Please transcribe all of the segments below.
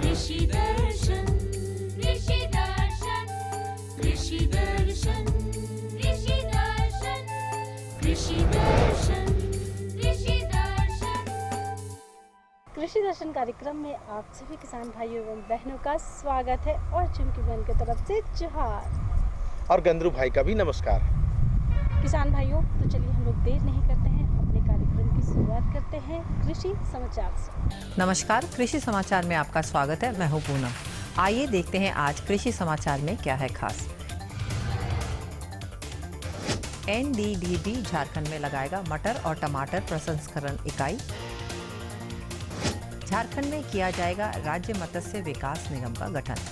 कृषि दर्शन कृषि दर्शन कृषि दर्शन कृषि दर्शन कृषि दर्शन कृषि दर्शन। कृषि दर्शन कार्यक्रम में आप सभी किसान भाइयों एवं बहनों का स्वागत है और चुमकी बहन की तरफ से जोहार और गंदरू भाई का भी नमस्कार। किसान भाइयों, तो चलिए हम लोग देर नहीं करते हैं, अपने कार्यक्रम की शुरुआत करते हैं कृषि समाचार से। नमस्कार, कृषि समाचार में आपका स्वागत है। मैं हूं पूनम। आइए देखते हैं आज कृषि समाचार में क्या है खास। एनडीडीबी झारखंड में लगाएगा मटर और टमाटर प्रसंस्करण इकाई। झारखंड में किया जाएगा राज्य मत्स्य विकास निगम का गठन।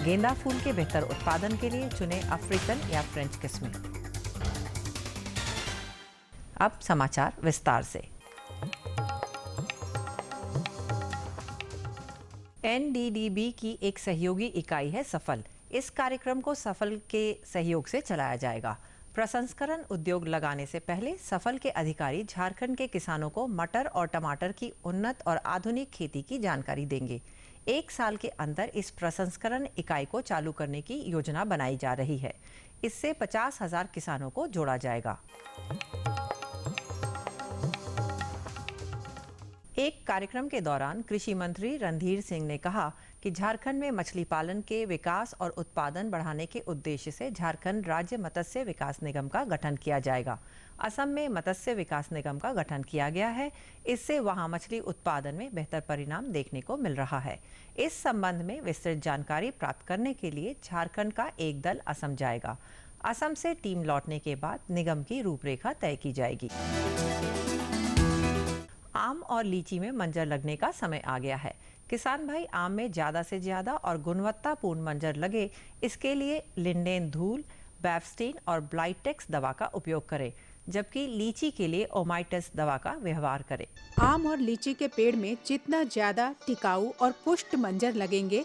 गेंदा फूल के बेहतर उत्पादन के लिए चुने अफ्रीकन या फ्रेंच किस्में। अब समाचार विस्तार से। एनडीडीबी की एक सहयोगी इकाई है सफल। इस कार्यक्रम को सफल के सहयोग से चलाया जाएगा। प्रसंस्करण उद्योग लगाने से पहले सफल के अधिकारी झारखंड के किसानों को मटर और टमाटर की उन्नत और आधुनिक खेती की जानकारी देंगे। 1 साल के अंदर इस प्रसंस्करण इकाई को चालू करने की योजना बनाई जा रही है। इससे 50,000 किसानों को जोड़ा जाएगा। एक कार्यक्रम के दौरान कृषि मंत्री रणधीर सिंह ने कहा कि झारखंड में मछली पालन के विकास और उत्पादन बढ़ाने के उद्देश्य से झारखंड राज्य मत्स्य विकास निगम का गठन किया जाएगा। असम में मत्स्य विकास निगम का गठन किया गया है। इससे वहां मछली उत्पादन में बेहतर परिणाम देखने को मिल रहा है। इस संबंध में विस्तृत जानकारी प्राप्त करने के लिए झारखंड का एक दल असम जाएगा। असम से टीम लौटने के बाद निगम की रूपरेखा तय की जाएगी। आम और लीची में मंजर लगने का समय आ गया है। किसान भाई आम में ज़्यादा से ज़्यादा और गुणवत्तापूर्ण मंजर लगे, इसके लिए लिंडेन धूल, बैफस्टीन और ब्लाइटेक्स दवा का उपयोग करें, जबकि लीची के लिए ओमाइटस दवा का व्यवहार करें। आम और लीची के पेड़ में जितना ज्यादा टिकाऊ और पुष्ट मंजर लगेंगे,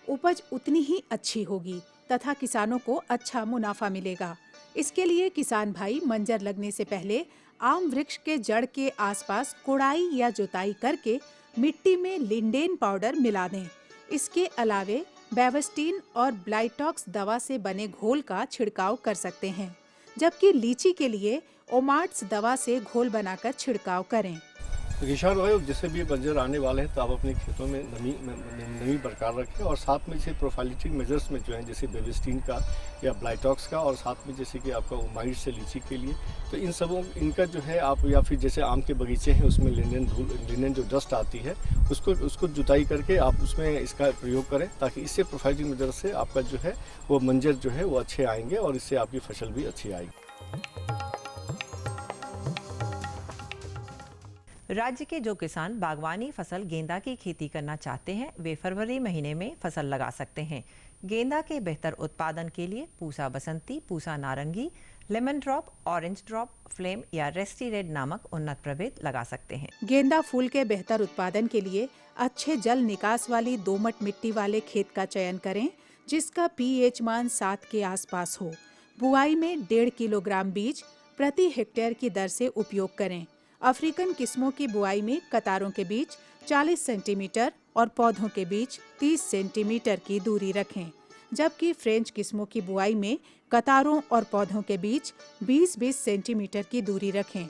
उपज उतनी ही अच्छी होगी तथा किसानों को अच्छा मुनाफा मिलेगा। इसके लिए किसान भाई मंजर लगने से पहले आम वृक्ष के जड़ के आसपास कोड़ाई या जुताई करके मिट्टी में लिंडेन पाउडर मिला दें। इसके अलावे बैवस्टीन और ब्लाइटॉक्स दवा से बने घोल का छिड़काव कर सकते हैं, जबकि लीची के लिए ओमाट्स दवा से घोल बनाकर छिड़काव करें। किसान भाई जैसे भी बंजर आने वाले हैं तो आप अपने खेतों में नमी बरकरार रखें और साथ में जैसे प्रोफाइलिटिक मेजर्स में जो है जैसे बेविस्टीन का या ब्लाइटॉक्स का और साथ में जैसे कि आपका ओमाइड से लीची के लिए, तो इन सबों इनका जो है आप या फिर जैसे आम के बगीचे हैं उसमें लिनेन जो डस्ट आती है उसको जुताई करके आप उसमें इसका प्रयोग करें, ताकि इससे प्रोफाइलिटिक मेजर से आपका जो है वो मंजर जो है वो अच्छे आएंगे और इससे आपकी फसल भी अच्छी आएगी। राज्य के जो किसान बागवानी फसल गेंदा की खेती करना चाहते हैं, वे फरवरी महीने में फसल लगा सकते हैं। गेंदा के बेहतर उत्पादन के लिए पूसा बसंती, पूसा नारंगी, lemon drop, orange drop, flame या रेस्टी रेड नामक उन्नत प्रभेद लगा सकते हैं। गेंदा फूल के बेहतर उत्पादन के लिए अच्छे जल निकास वाली दोमट मिट्टी वाले खेत का चयन करें, जिसका पीएच मान 7 के आसपास हो। बुआई में 1.5 किलोग्राम बीज प्रति हेक्टेयर की दर से उपयोग करें। अफ्रीकन किस्मों की बुआई में कतारों के बीच 40 सेंटीमीटर और पौधों के बीच 30 सेंटीमीटर की दूरी रखें, जबकि फ्रेंच किस्मों की बुआई में कतारों और पौधों के बीच 20-20 सेंटीमीटर की दूरी रखें।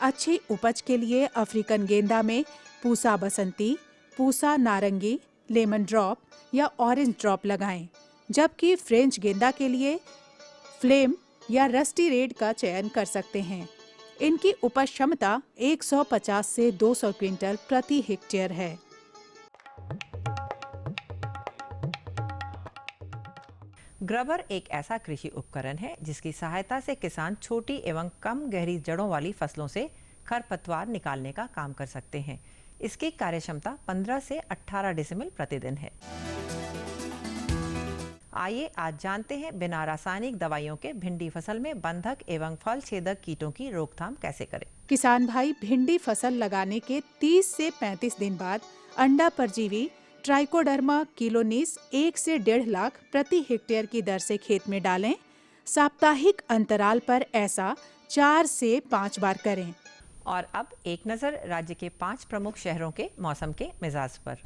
अच्छी उपज के लिए अफ्रीकन गेंदा में पूसा बसंती, पूसा नारंगी, लेमन ड्रॉप या ऑरेंज ड्रॉप लगाएं, जबकि फ्रेंच गेंदा के लिए फ्लेम या रस्टी रेड का चयन कर सकते हैं। इनकी उपज क्षमता 150 से 200 क्विंटल प्रति हेक्टेयर है। ग्रबर एक ऐसा कृषि उपकरण है जिसकी सहायता से किसान छोटी एवं कम गहरी जड़ों वाली फसलों से खरपतवार निकालने का काम कर सकते हैं। इसकी कार्यक्षमता 15 से 18 डेसिबल प्रतिदिन है। आइए आज जानते हैं बिना रासायनिक दवाइयों के भिंडी फसल में बंधक एवं फल छेदक कीटों की रोकथाम कैसे करें। किसान भाई भिंडी फसल लगाने के 30 से 35 दिन बाद अंडा परजीवी ट्राइकोडर्मा किलोनिस 1 से 1.5 लाख प्रति हेक्टेयर की दर से खेत में डालें। साप्ताहिक अंतराल पर ऐसा 4 से 5 बार करें। और अब एक नज़र राज्य के 5 प्रमुख शहरों के मौसम के मिजाज पर।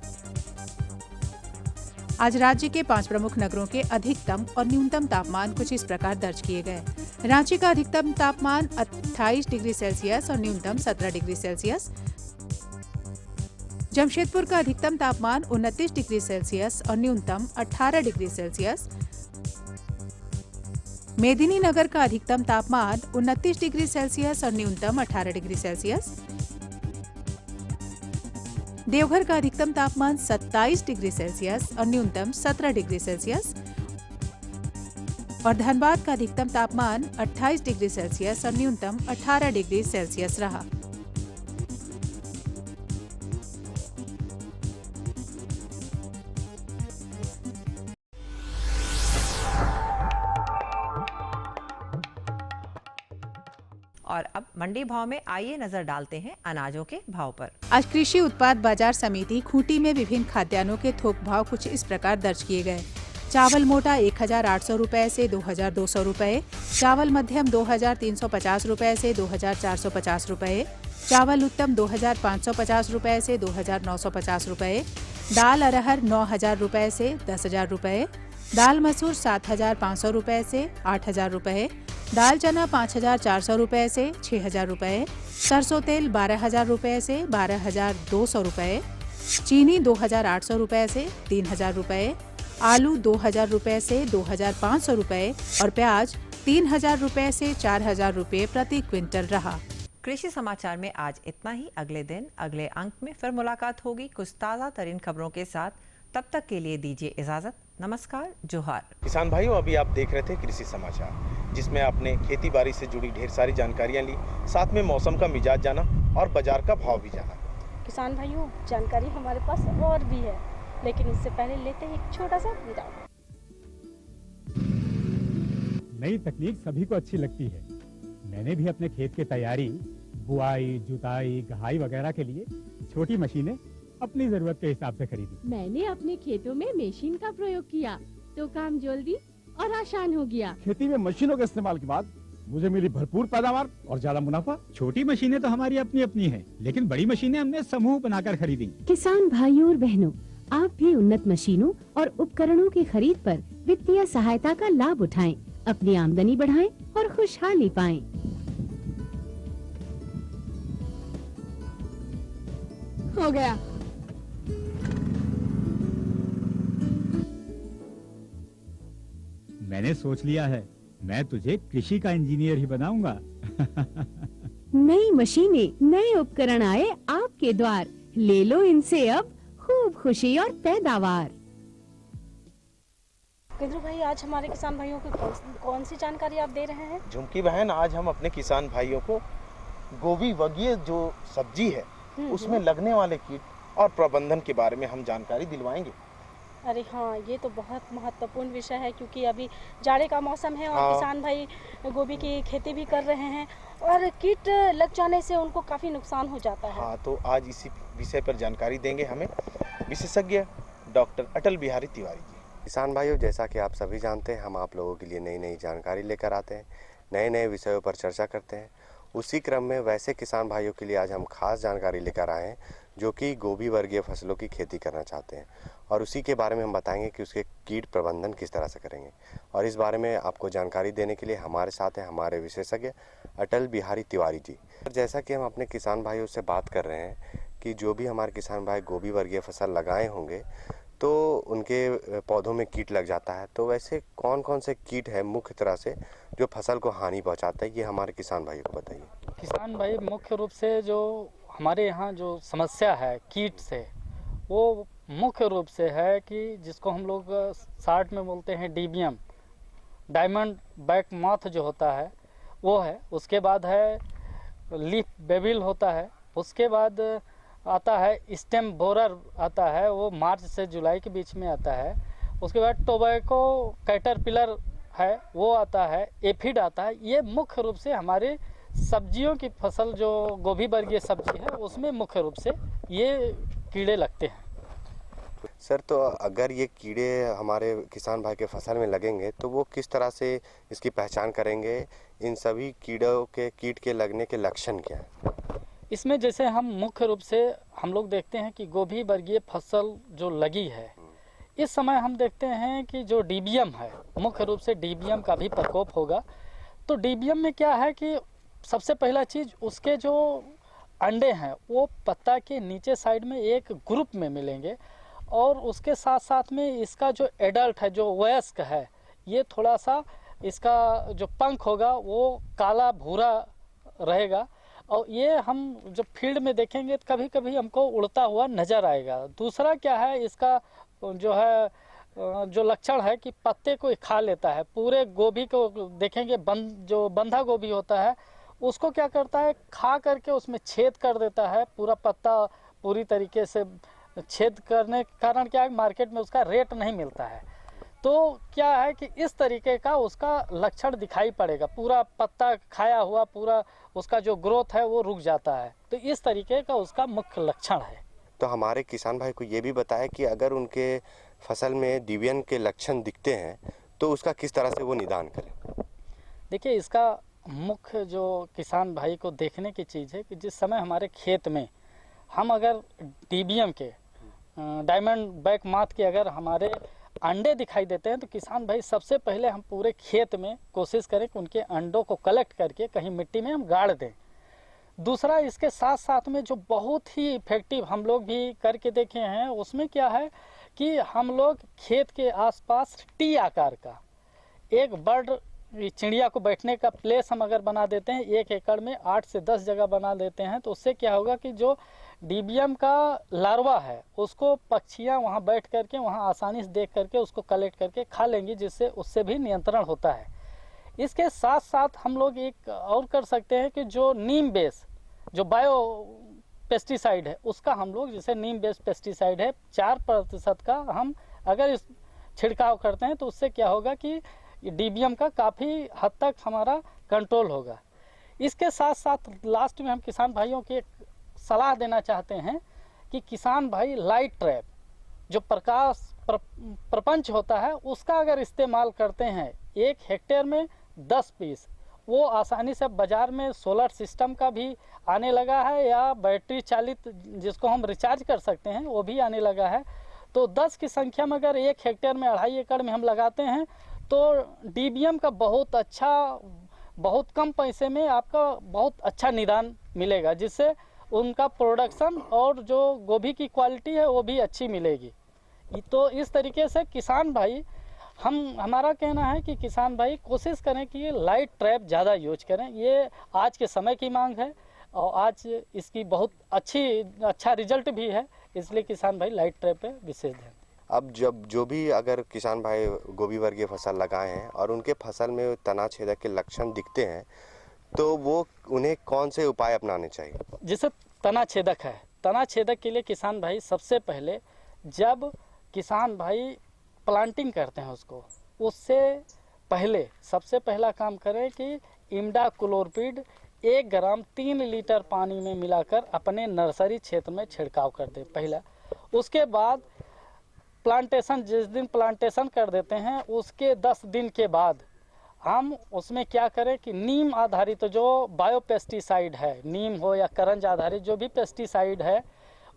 आज राज्य के 5 प्रमुख नगरों के अधिकतम और न्यूनतम तापमान कुछ इस प्रकार दर्ज किए गए। रांची का अधिकतम तापमान 28 डिग्री सेल्सियस और न्यूनतम 17 डिग्री सेल्सियस। जमशेदपुर का अधिकतम तापमान 29 डिग्री सेल्सियस और न्यूनतम 18 डिग्री सेल्सियस। मेदिनीनगर का अधिकतम तापमान 29 डिग्री सेल्सियस और न्यूनतम 18 डिग्री सेल्सियस। देवघर का अधिकतम तापमान 27 डिग्री सेल्सियस और न्यूनतम 17 डिग्री सेल्सियस। और धनबाद का अधिकतम तापमान 28 डिग्री सेल्सियस और न्यूनतम 18 डिग्री सेल्सियस रहा। और अब मंडी भाव में आइए नजर डालते हैं अनाजों के भाव पर। आज कृषि उत्पाद बाजार समिति खूंटी में विभिन्न खाद्यान्नों के थोक भाव कुछ इस प्रकार दर्ज किए गए। चावल मोटा 1800 रुपए से 2200 रुपए, चावल मध्यम 2350 रुपए से 2450 रुपए, चावल उत्तम 2550 रुपए से 2950 रुपए, दाल अरहर 9000 रुपए से 10000 रुपए, दाल मसूर 7500 रुपए से 8000 रुपए, दाल चना 5400 रुपए से 6000 रुपए, सरसों तेल 12000 रुपए से 12200 रुपए, चीनी 2800 रुपए से 3000 रुपए, आलू 2000 रुपए से 2500 रुपए और प्याज 3000 रुपए से 4000 रुपए प्रति क्विंटल रहा। कृषि समाचार में आज इतना ही। अगले दिन अगले अंक में फिर मुलाकात होगी कुछ ताज़ा तरीन खबरों के साथ। तब तक के लिए दीजिए इजाजत। नमस्कार, जोहार। किसान भाइयों, अभी आप देख रहे थे कृषि समाचार, जिसमें आपने खेती बाड़ी से जुड़ी ढेर सारी जानकारियां ली, साथ में मौसम का मिजाज जाना और बाजार का भाव भी जाना। किसान भाइयों, जानकारी हमारे पास और भी है, लेकिन उससे पहले लेते हैं एक छोटा सा विराम। नई तकनीक सभी को अच्छी लगती है। मैंने भी अपने खेत की तैयारी, बुआई, जुताई, गहाई वगैरह के लिए छोटी मशीनें अपनी जरूरत के हिसाब से खरीदी। मैंने अपने खेतों में मशीन का प्रयोग किया तो काम जल्दी और आसान हो गया। खेती में मशीनों के इस्तेमाल के बाद मुझे मिली भरपूर पैदावार और ज्यादा मुनाफा। छोटी मशीनें तो हमारी अपनी अपनी हैं, लेकिन बड़ी मशीनें हमने समूह बनाकर खरीदी। किसान भाइयों और बहनों, आप भी उन्नत मशीनों और उपकरणों की खरीद पर वित्तीय सहायता का लाभ उठाएं, अपनी आमदनी बढ़ाएं और खुशहाली पाएं। हो गया। मैंने सोच लिया है, मैं तुझे कृषि का इंजीनियर ही बनाऊंगा। नई मशीनें, नए उपकरण आए आपके द्वार, ले लो इनसे अब खूब खुशी और पैदावार। केंद्र भाई, आज हमारे किसान भाइयों को कौन सी जानकारी आप दे रहे हैं? झुमकी बहन, आज हम अपने किसान भाइयों को गोभी वर्गीय जो सब्जी है उसमें लगने वाले कीट और प्रबंधन के बारे में हम जानकारी दिलवाएंगे। अरे हाँ, ये तो बहुत महत्वपूर्ण विषय है, क्योंकि अभी जाड़े का मौसम है और किसान भाई गोभी की खेती भी कर रहे हैं और कीट लग जाने से उनको काफ़ी नुकसान हो जाता है। हाँ, तो आज इसी विषय पर जानकारी देंगे हमें विशेषज्ञ डॉक्टर अटल बिहारी तिवारी जी। किसान भाइयों, जैसा कि आप सभी जानते हैं, हम आप लोगों के लिए नई नई जानकारी लेकर आते हैं, नए नए विषयों पर चर्चा करते हैं। उसी क्रम में वैसे किसान भाइयों के लिए आज हम खास जानकारी लेकर आए हैं जो कि गोभी वर्गीय फसलों की खेती करना चाहते हैं, और उसी के बारे में हम बताएंगे कि उसके कीट प्रबंधन किस तरह से करेंगे। और इस बारे में आपको जानकारी देने के लिए हमारे साथ हैं हमारे विशेषज्ञ अटल बिहारी तिवारी जी। जैसा कि हम अपने किसान भाइयों से बात कर रहे हैं कि जो भी हमारे किसान भाई गोभी वर्गीय फसल लगाए होंगे तो उनके पौधों में कीट लग जाता है, तो वैसे कौन कौन से कीट है मुख्य तरह से जो फसल को हानि पहुंचाता है, ये हमारे किसान भाइयों को बताइए। किसान भाई, मुख्य रूप से जो हमारे यहाँ जो समस्या है कीट से, वो मुख्य रूप से है कि जिसको हम लोग शार्ट में बोलते हैं डीबियम, डायमंड बैक मॉथ जो होता है वो है। उसके बाद है लीफ बेबिल होता है। उसके बाद आता है स्टेम बोरर आता है, वो मार्च से जुलाई के बीच में आता है। उसके बाद टोबैको कैटरपिलर है, वो आता है। एफिड आता है। ये मुख्य रूप से हमारे सब्जियों की फसल जो गोभी वर्गीय सब्जी है उसमें मुख्य रूप से ये कीड़े लगते हैं। सर, तो अगर ये कीड़े हमारे किसान भाई के फसल में लगेंगे तो वो किस तरह से इसकी पहचान करेंगे? इन सभी कीट के लगने के लक्षण क्या हैं? इसमें जैसे हम मुख्य रूप से हम लोग देखते हैं कि गोभी वर्गीय फसल जो लगी है, इस समय हम देखते हैं कि जो डीबीएम है, मुख्य रूप से डीबीएम का भी प्रकोप होगा। तो डीबीएम में क्या है कि सबसे पहला चीज़ उसके जो अंडे हैं वो पत्ता के नीचे साइड में एक ग्रुप में मिलेंगे, और उसके साथ साथ में इसका जो एडल्ट है, जो वयस्क है, ये थोड़ा सा इसका जो पंख होगा वो काला भूरा रहेगा, और ये हम जब फील्ड में देखेंगे तो कभी कभी हमको उड़ता हुआ नज़र आएगा। दूसरा क्या है, इसका जो है जो लक्षण है कि पत्ते को खा लेता है। पूरे गोभी को देखेंगे, जो बंधा गोभी होता है उसको क्या करता है, खा करके उसमें छेद कर देता है। पूरा पत्ता पूरी तरीके से छेद करने के कारण क्या है, मार्केट में उसका रेट नहीं मिलता है। तो क्या है कि इस तरीके का उसका लक्षण दिखाई पड़ेगा, पूरा पत्ता खाया हुआ, पूरा उसका जो ग्रोथ है वो रुक जाता है। तो इस तरीके का उसका मुख्य लक्षण है। तो हमारे किसान भाई को ये भी बताया कि अगर उनके फसल में डीबीएम के लक्षण दिखते हैं तो उसका किस तरह से वो निदान करें? देखिए, इसका मुख्य जो किसान भाई को देखने की चीज़ है कि जिस समय हमारे खेत में हम अगर डीबीएम के डायमंड बैक माथ के अगर हमारे अंडे दिखाई देते हैं, तो किसान भाई सबसे पहले हम पूरे खेत में कोशिश करें कि उनके अंडों को कलेक्ट करके कहीं मिट्टी में हम गाड़ दें। दूसरा, इसके साथ साथ में जो बहुत ही इफेक्टिव हम लोग भी करके देखे हैं, उसमें क्या है कि हम लोग खेत के आसपास टी आकार का एक बर्ड चिड़िया को बैठने का प्लेस हम अगर बना देते हैं, 1 एकड़ में 8 से 10 जगह बना देते हैं, तो उससे क्या होगा कि जो डीबीएम का लार्वा है उसको पक्षियां वहां बैठ करके वहां आसानी से देख करके उसको कलेक्ट करके खा लेंगी, जिससे उससे भी नियंत्रण होता है। इसके साथ साथ हम लोग एक और कर सकते हैं कि जो नीम बेस जो बायो पेस्टिसाइड है उसका हम लोग, जैसे नीम बेस पेस्टिसाइड है 4% का हम अगर इस छिड़काव करते हैं तो उससे क्या होगा कि डीबीएम का काफ़ी हद तक हमारा कंट्रोल होगा। इसके साथ साथ लास्ट में हम किसान भाइयों की एक सलाह देना चाहते हैं कि किसान भाई लाइट ट्रैप जो प्रपंच होता है उसका अगर इस्तेमाल करते हैं 1 हेक्टेयर में 10 पीस, वो आसानी से बाज़ार में सोलर सिस्टम का भी आने लगा है या बैटरी चालित जिसको हम रिचार्ज कर सकते हैं वो भी आने लगा है। तो 10 की संख्या में अगर 1 हेक्टेयर में 2.5 एकड़ में हम लगाते हैं तो डीबीएम का बहुत अच्छा, बहुत कम पैसे में आपका बहुत अच्छा निदान मिलेगा, जिससे उनका प्रोडक्शन और जो गोभी की क्वालिटी है वो भी अच्छी मिलेगी। तो इस तरीके से किसान भाई, हमारा कहना है कि किसान भाई कोशिश करें कि ये लाइट ट्रैप ज़्यादा यूज करें। ये आज के समय की मांग है और आज इसकी बहुत अच्छा रिजल्ट भी है, इसलिए किसान भाई लाइट ट्रैप पे विशेष ध्यान। अब जो भी अगर किसान भाई गोभी वर्गीय फसल लगाए हैं और उनके फसल में तना छेदक के लक्षण दिखते हैं तो वो उन्हें कौन से उपाय अपनाने चाहिए? जैसे तना छेदक है, तना छेदक के लिए किसान भाई सबसे पहले जब किसान भाई प्लांटिंग करते हैं उससे पहले सबसे पहला काम करें कि इमिडाक्लोपीड 1 ग्राम 3 लीटर पानी में मिलाकर अपने नर्सरी क्षेत्र में छिड़काव कर दें पहला। उसके बाद प्लांटेशन, जिस दिन प्लांटेशन कर देते हैं उसके 10 दिन के बाद हम उसमें क्या करें कि नीम आधारित जो बायो पेस्टिसाइड है, नीम हो या करंज आधारित जो भी पेस्टिसाइड है,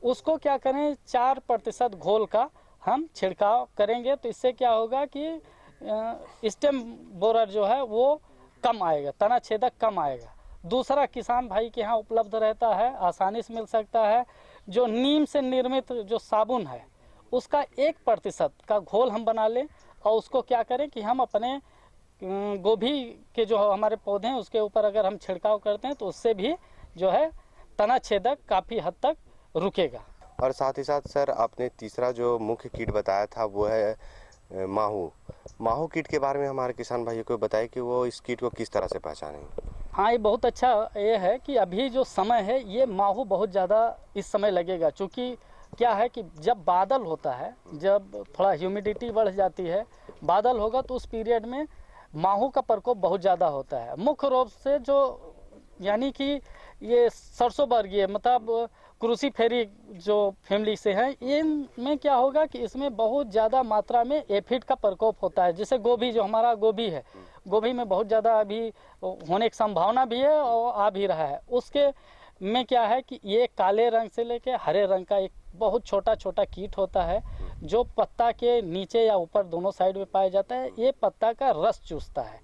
उसको क्या करें 4% घोल का हम छिड़काव करेंगे। तो इससे क्या होगा कि स्टेम बोरर जो है वो कम आएगा, तना छेदक कम आएगा। दूसरा, किसान भाई के यहाँ उपलब्ध रहता है, आसानी से मिल सकता है, जो नीम से निर्मित जो साबुन है उसका 1% का घोल हम बना लें और उसको क्या करें कि हम अपने गोभी के जो हमारे पौधे हैं उसके ऊपर अगर हम छिड़काव करते हैं तो उससे भी जो है तना छेदक काफ़ी हद तक रुकेगा। और साथ ही साथ सर, आपने तीसरा जो मुख्य कीट बताया था वो है माहू कीट के बारे में हमारे किसान भाइयों को बताएं कि वो इस कीट को किस तरह से पहचानेंगे। हाँ, ये बहुत अच्छा ये है कि अभी जो समय है ये माहू बहुत ज़्यादा इस समय लगेगा, क्योंकि क्या है कि जब बादल होता है, जब थोड़ा ह्यूमिडिटी बढ़ जाती है, बादल होगा तो उस पीरियड में माहू का प्रकोप बहुत ज़्यादा होता है। मुख्य रूप से जो यानी कि ये सरसों वर्गीय मतलब क्रूसी फेरी जो फैमिली से हैं, इनमें क्या होगा कि इसमें बहुत ज़्यादा मात्रा में एफिड का प्रकोप होता है। जैसे गोभी, जो हमारा गोभी है, गोभी में बहुत ज़्यादा अभी होने की संभावना भी है और आ भी रहा है। उसके में क्या है कि ये काले रंग से लेके हरे रंग का एक बहुत छोटा छोटा कीट होता है जो पत्ता के नीचे या ऊपर दोनों साइड में पाया जाता है। ये पत्ता का रस चूसता है।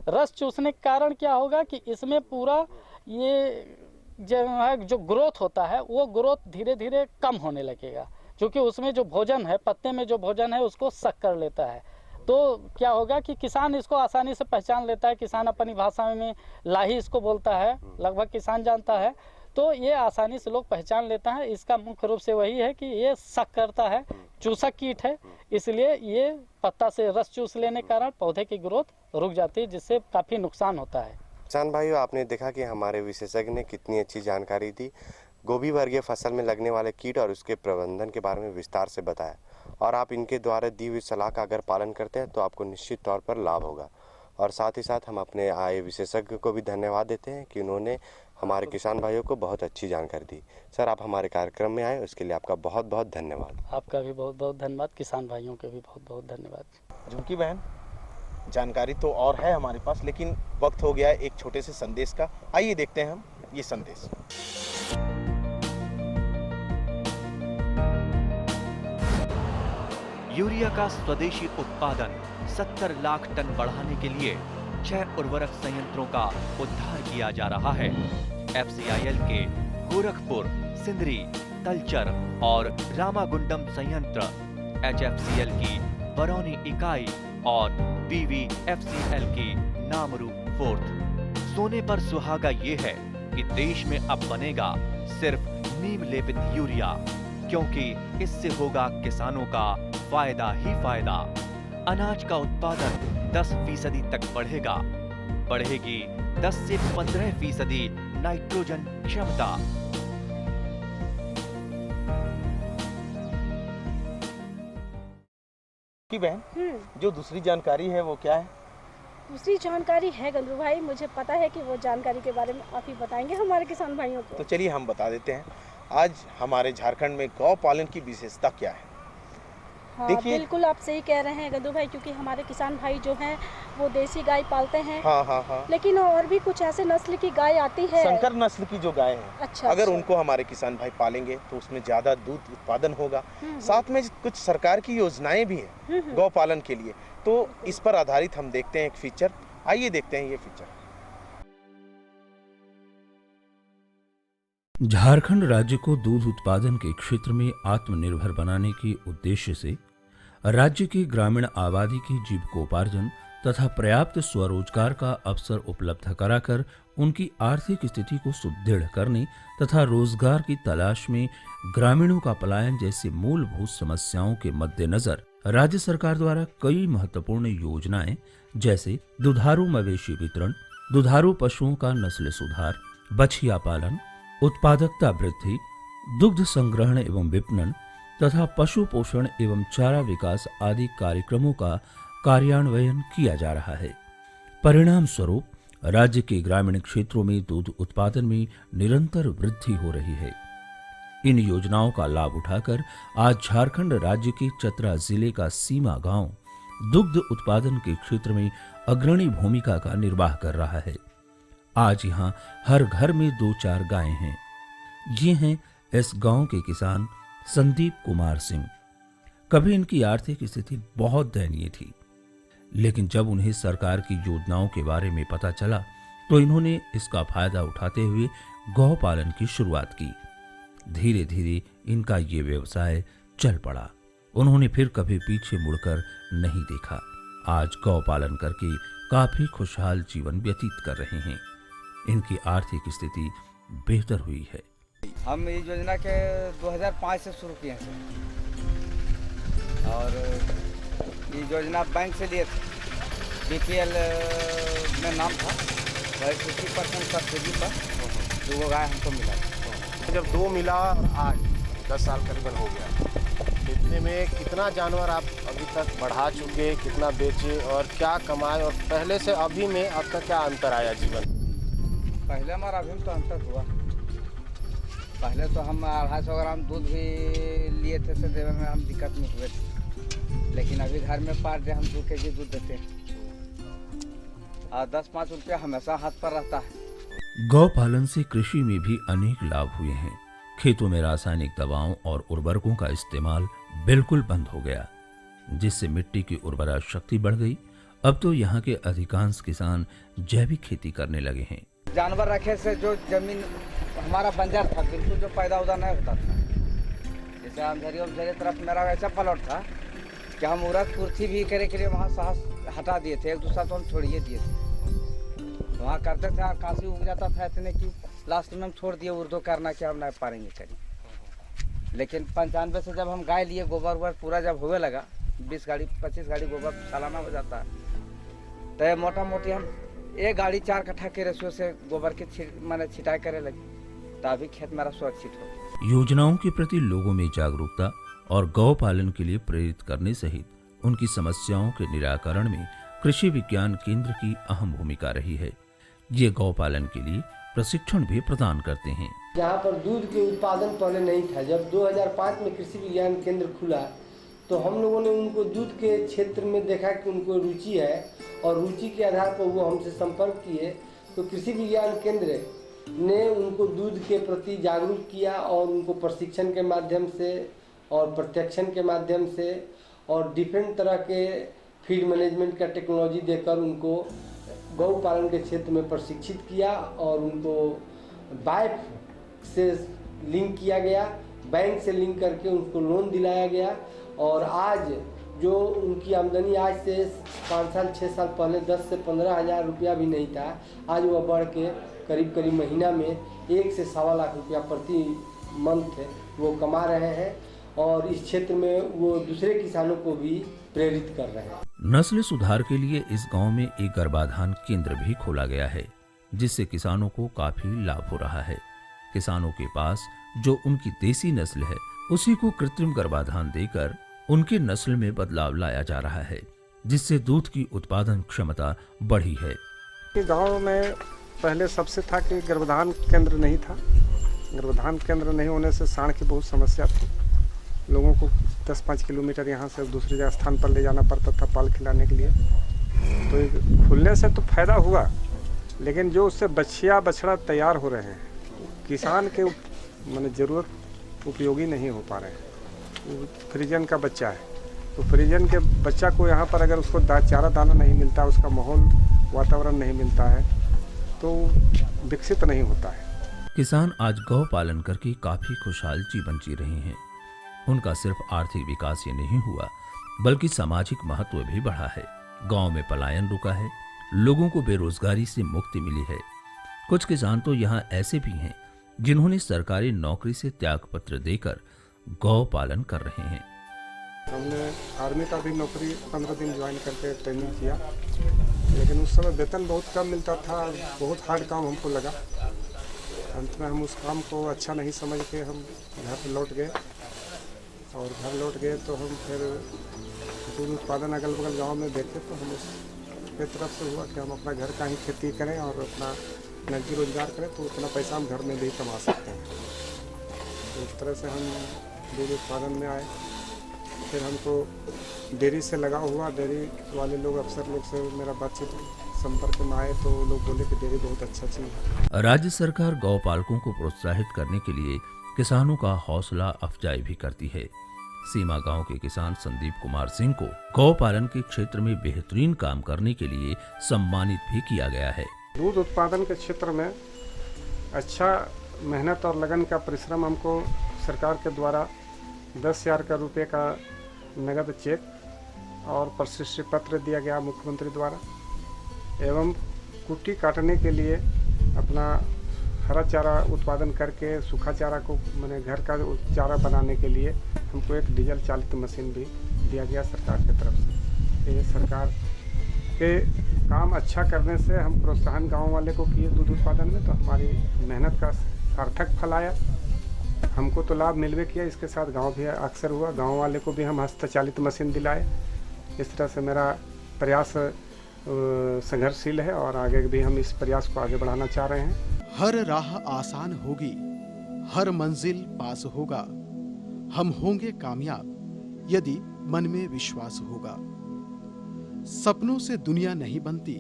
रस चूसने के कारण क्या होगा कि इसमें पूरा ये जो ग्रोथ होता है वो ग्रोथ धीरे धीरे कम होने लगेगा, क्योंकि उसमें जो भोजन है, पत्ते में जो भोजन है उसको सक कर लेता है। तो क्या होगा कि किसान इसको आसानी से पहचान लेता है। किसान अपनी भाषा में लाही इसको बोलता है, लगभग किसान जानता है। तो ये आसानी से लोग पहचान लेता है। इसका मुख्य रूप से वही है कि ये सक करता है, चूसक कीट है, इसलिए ये पत्ता से रस चूस लेने के कारण पौधे की ग्रोथ रुक जाती है, जिससे काफ़ी नुकसान होता है। किसान भाइयों, आपने देखा कि हमारे विशेषज्ञ ने कितनी अच्छी जानकारी दी। गोभी वर्गीय फसल में लगने वाले कीट और उसके प्रबंधन के बारे में विस्तार से बताया, और आप इनके द्वारा दी हुई सलाह का अगर पालन करते हैं तो आपको निश्चित तौर पर लाभ होगा। और साथ ही साथ हम अपने आए विशेषज्ञ को भी धन्यवाद देते हैं कि उन्होंने हमारे किसान भाइयों को बहुत अच्छी जानकारी दी। सर, आप हमारे कार्यक्रम में आए, उसके लिए आपका बहुत बहुत धन्यवाद। आपका भी बहुत बहुत धन्यवाद। किसान भाइयों के भी बहुत बहुत धन्यवाद। झुमकी बहन, जानकारी तो और है हमारे पास, लेकिन वक्त हो गया है एक छोटे से संदेश का। आइए देखते हैं हम ये संदेश। यूरिया का स्वदेशी उत्पादन 70 लाख टन बढ़ाने के लिए 6 उर्वरक संयंत्रों का उद्धार किया जा रहा है। FCIL के गोरखपुर, सिंदरी, तलचर और रामागुंडम संयंत्र, HFCL की बरौनी इकाई और BVFCL की नामरू फोर्थ। सोने पर सुहागा ये है कि देश में अब बनेगा सिर्फ नीम लेपित यूरिया, क्योंकि इससे होगा किसानों का फायदा ही फायदा। अनाज का उत्पादन 10% तक बढ़ेगा। बढ़ेगी 10 से 15% नाइट्रोजन क्षमता। की बहन, जो दूसरी जानकारी है वो क्या है? दूसरी जानकारी है गंदू भाई, मुझे पता है कि वो जानकारी के बारे में आप ही बताएंगे हमारे किसान भाइयों को। तो चलिए हम बता देते हैं। आज हमारे झारखंड में गौ पालन की विशेषता क्या है? हाँ, बिल्कुल आप सही कह रहे हैं गंदू भाई, क्योंकि हमारे किसान भाई जो हैं वो देसी गाय पालते हैं। हाँ। लेकिन और भी कुछ ऐसे नस्ल की गाय आती है, संकर नस्ल की जो गाय है। अच्छा, अगर उनको हमारे किसान भाई पालेंगे तो उसमें ज्यादा दूध उत्पादन होगा। साथ में कुछ सरकार की योजनाएं भी हैं गौ पालन के लिए, तो इस पर आधारित हम देखते हैं एक फीचर। आइए देखते हैं ये फीचर। झारखंड राज्य को दूध उत्पादन के क्षेत्र में आत्मनिर्भर बनाने के उद्देश्य से राज्य की ग्रामीण आबादी की जीविकोपार्जन तथा पर्याप्त स्वरोजगार का अवसर उपलब्ध कराकर उनकी आर्थिक स्थिति को सुदृढ़ करने तथा रोजगार की तलाश में ग्रामीणों का पलायन जैसे मूलभूत समस्याओं के मद्देनजर राज्य सरकार द्वारा कई महत्वपूर्ण योजनाएं, जैसे दुधारू मवेशी वितरण, दुधारू पशुओं का नस्ल सुधार, बछिया पालन, उत्पादकता वृद्धि, दुग्ध संग्रहण एवं विपणन तथा पशु पोषण एवं चारा विकास आदि कार्यक्रमों का कार्यान्वयन किया जा रहा है। परिणाम स्वरूप राज्य के ग्रामीण क्षेत्रों में दूध उत्पादन में निरंतर वृद्धि हो रही है। इन योजनाओं का लाभ उठाकर आज झारखंड राज्य के चतरा जिले का सीमा गांव दुग्ध उत्पादन के क्षेत्र में अग्रणी भूमिका का निर्वाह कर रहा है। आज यहाँ हर घर में 2-4 गायें हैं। ये हैं इस गांव के किसान संदीप कुमार सिंह। कभी इनकी आर्थिक स्थिति बहुत दयनीय थी, लेकिन जब उन्हें सरकार की योजनाओं के बारे में पता चला तो इन्होंने इसका फायदा उठाते हुए गौ पालन की शुरुआत की। धीरे धीरे इनका ये व्यवसाय चल पड़ा। उन्होंने फिर कभी पीछे मुड़कर नहीं देखा। आज गौ पालन करके काफी खुशहाल जीवन व्यतीत कर रहे हैं। इनकी आर्थिक स्थिति बेहतर हुई है। हम इस योजना के 2005 से शुरू किए हैं और ये योजना बैंक से लिए थे। BPL में नाम था, 50% सब्सिडी पर 2 गाय हमको मिला। जब 2 मिला और आज 10 साल करीबन हो गया, इतने में कितना जानवर आप अभी तक बढ़ा चुके, कितना बेचे और क्या कमाए, और पहले से अभी में आपका क्या अंतर आया जीवन? पहले हमारा अभी तो अंतर हुआ। पहले तो हम 250 ग्राम दूध भी लिए थे तो देने में हम दिक्कत में हुए थे, लेकिन अभी घर में पर डे हम 2 kg दूध देते हैं और 10-5 रुपया हमेशा हाथ पर रहता है। गौ पालन से कृषि में भी अनेक लाभ हुए हैं। खेतों में रासायनिक दवाओं और उर्वरकों का इस्तेमाल बिल्कुल बंद हो गया, जिससे मिट्टी की उर्वरा शक्ति बढ़ गई। अब तो यहाँ के अधिकांश किसान जैविक खेती करने लगे हैं। जानवर रखे से जो जमीन हमारा बंजर था, बिल्कुल जो पैदा उदा नहीं होता था। जैसे अंधेरी तरफ मेरा ऐसा प्लॉट था कि हम उर्वरक पूर्ति भी करे के लिए वहाँ साहस हटा दिए थे, 1-2 साल तो हम छोड़िए दिए थे। वहाँ करते थे और काशी उग जाता था इतने कि लास्ट में हम छोड़ दिए उर्दू करना कि हम नहीं पाएंगे करी। लेकिन 95 से जब हम गाय लिए, गोबर वोबर पूरा जब होने लगा, 20 गाड़ी 25 गाड़ी गोबर सालाना हो जाता है, तो मोटा मोटी हम 1 गाड़ी 4 कट्ठा के रेशो से गोबर की मैंने छिटाई करे लगी, तभी खेत मेरा सुरक्षित हो। योजनाओं के प्रति लोगों में जागरूकता और गौ पालन के लिए प्रेरित करने सहित उनकी समस्याओं के निराकरण में कृषि विज्ञान केंद्र की अहम भूमिका रही है। ये गौ पालन के लिए प्रशिक्षण भी प्रदान करते हैं। यहाँ पर दूध के उत्पादन पहले नहीं था। जब 2005 में कृषि विज्ञान केंद्र खुला तो हम लोगों ने उनको दूध के क्षेत्र में देखा कि उनको रुचि है और रुचि के आधार पर वो हमसे संपर्क किए। तो कृषि विज्ञान केंद्र ने उनको दूध के प्रति जागरूक किया और उनको प्रशिक्षण के माध्यम से और प्रत्यक्षण के माध्यम से और डिफरेंट तरह के फीड मैनेजमेंट का टेक्नोलॉजी देकर उनको गौ पालन के क्षेत्र में प्रशिक्षित किया और उनको बैंक से लिंक किया गया, बैंक से लिंक करके उनको लोन दिलाया गया। और आज जो उनकी आमदनी आज से 5 साल 6 साल पहले 10 से 15 हज़ार रुपया भी नहीं था, आज वह बढ़ के करीब महीना में 1 से 1.25 लाख रुपया प्रति मंथ वो कमा रहे हैं और इस क्षेत्र में वो दूसरे किसानों को भी प्रेरित कर रहे हैं। नस्ल सुधार के लिए इस गांव में एक गर्भाधान केंद्र भी खोला गया है, जिससे किसानों को काफी लाभ हो रहा है। किसानों के पास जो उनकी देसी नस्ल है, उसी को कृत्रिम गर्भाधान देकर उनकी नस्ल में बदलाव लाया जा रहा है, जिससे दूध की उत्पादन क्षमता बढ़ी है। गांव में पहले सबसे था कि गर्भाधान केंद्र नहीं था। गर्भाधान केंद्र नहीं होने से सांड की बहुत समस्या थी। लोगों को 10-5 किलोमीटर यहाँ से दूसरी जगह स्थान पर ले जाना पड़ता था पाल खिलाने के लिए। तो खुलने से तो फायदा हुआ, लेकिन जो उससे बछिया बछड़ा तैयार हो रहे हैं, किसान के माने ज़रूरत उपयोगी नहीं हो पा रहे हैं। वो फ्रीजन का बच्चा है, तो फ्रीजन के बच्चा को यहाँ पर अगर उसको चारा दाना नहीं मिलता, उसका माहौल वातावरण नहीं मिलता है, तो विकसित नहीं होता है। किसान आज गौ पालन करके काफी खुशहाल जीवन जी रहे हैं। उनका सिर्फ आर्थिक विकास ही नहीं हुआ, बल्कि सामाजिक महत्व भी बढ़ा है। गांव में पलायन रुका है, लोगों को बेरोजगारी से मुक्ति मिली है। कुछ किसान तो यहाँ ऐसे भी हैं जिन्होंने सरकारी नौकरी से त्यागपत्र देकर गौ पालन कर रहे हैं। हमने आर्मी का भी नौकरी 15 दिन ज्वाइन करके ट्रेनिंग किया, लेकिन उस समय वेतन बहुत कम मिलता था, बहुत हार्ड काम हमको लगा। अंत में हम उस काम को अच्छा नहीं समझ के हम घर लौट गए। और घर लौट गए तो हम फिर दूध उत्पादन अगल बगल गांव में देखे, तो हम उसके तरफ से हुआ कि हम अपना घर का ही खेती करें और अपना नकदी रोजगार करें, तो उतना पैसा हम घर में भी कमा सकते हैं। तो इस तरह से हम दूध उत्पादन में आए। फिर हमको डेयरी से लगा हुआ, डेयरी वाले लोग अफसर लोग से मेरा बातचीत संपर्क में आए, तो लोग बोले कि डेयरी बहुत अच्छा चीज़ है। राज्य सरकार गौ पालकों को प्रोत्साहित करने के लिए किसानों का हौसला अफजाई भी करती है। सीमा गांव के किसान संदीप कुमार सिंह को गौ पालन के क्षेत्र में बेहतरीन काम करने के लिए सम्मानित भी किया गया है। दूध उत्पादन के क्षेत्र में अच्छा मेहनत और लगन का परिश्रम हमको सरकार के द्वारा 10,000 रुपये का नगद चेक और प्रशस्ति पत्र दिया गया मुख्यमंत्री द्वारा, एवं कुट्टी काटने के लिए अपना हरा चारा उत्पादन करके सूखा चारा को मैंने घर का चारा बनाने के लिए हमको एक डीजल चालित मशीन भी दिया गया सरकार की तरफ से। ये सरकार के काम अच्छा करने से हम प्रोत्साहन गांव वाले को किए दूध उत्पादन में, तो हमारी मेहनत का सार्थक फल आया। हमको तो लाभ मिलवे किया, इसके साथ गांव भी अक्सर हुआ। गांव वाले को भी हम हस्तचालित मशीन दिलाए। इस तरह से मेरा प्रयास संघर्षशील है और आगे भी हम इस प्रयास को आगे बढ़ाना चाह रहे हैं। हर राह आसान होगी, हर मंजिल पास होगा, हम होंगे कामयाब यदि मन में विश्वास होगा। सपनों से दुनिया नहीं बनती,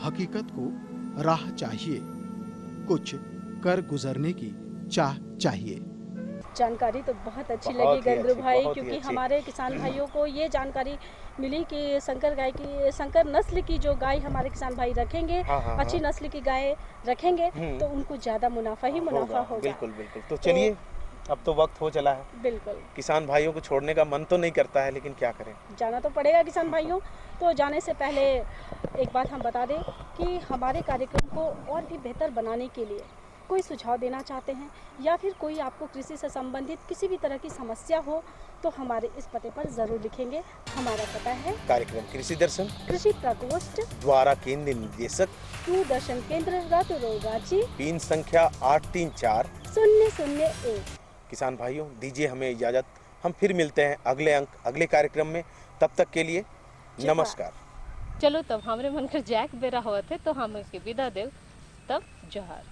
हकीकत को राह चाहिए, कुछ कर गुजरने की चाह चाहिए। जानकारी तो बहुत अच्छी बहुत लगी ही गंद्रू अच्छी, भाई, बहुत ही क्योंकि अच्छी। हमारे किसान भाइयों को ये जानकारी मिली कि संकर नस्ल की जो गाय हमारे किसान भाई रखेंगे, हाँ, हाँ, अच्छी हाँ। नस्ल की गाय रखेंगे तो उनको ज्यादा मुनाफा ही मुनाफा होगा। बिल्कुल बिल्कुल। तो चलिए, अब तो वक्त हो चला है। बिल्कुल किसान भाइयों को छोड़ने का मन तो नहीं करता है, लेकिन क्या करें। जाना तो पड़ेगा किसान भाइयों। तो जाने से पहले एक बात हम बता दें कि हमारे कार्यक्रम को और भी बेहतर बनाने के लिए कोई सुझाव देना चाहते हैं या फिर कोई आपको कृषि से संबंधित किसी भी तरह की समस्या हो तो हमारे इस पते पर जरूर लिखेंगे। हमारा पता है कार्यक्रम कृषि दर्शन, कृषि प्रकोष्ठ, द्वारा केंद्र निदेशक, दूरदर्शन केंद्र रातुरोड रांची, पिन संख्या 8340001। किसान भाइयों, दीजिए हमें इजाजत। हम फिर मिलते हैं अगले अंक अगले कार्यक्रम में। तब तक के लिए नमस्कार। चलो तब हमरे मन कर जाए बेरा होत है तो हम इसके विदा देव, तब जोहार।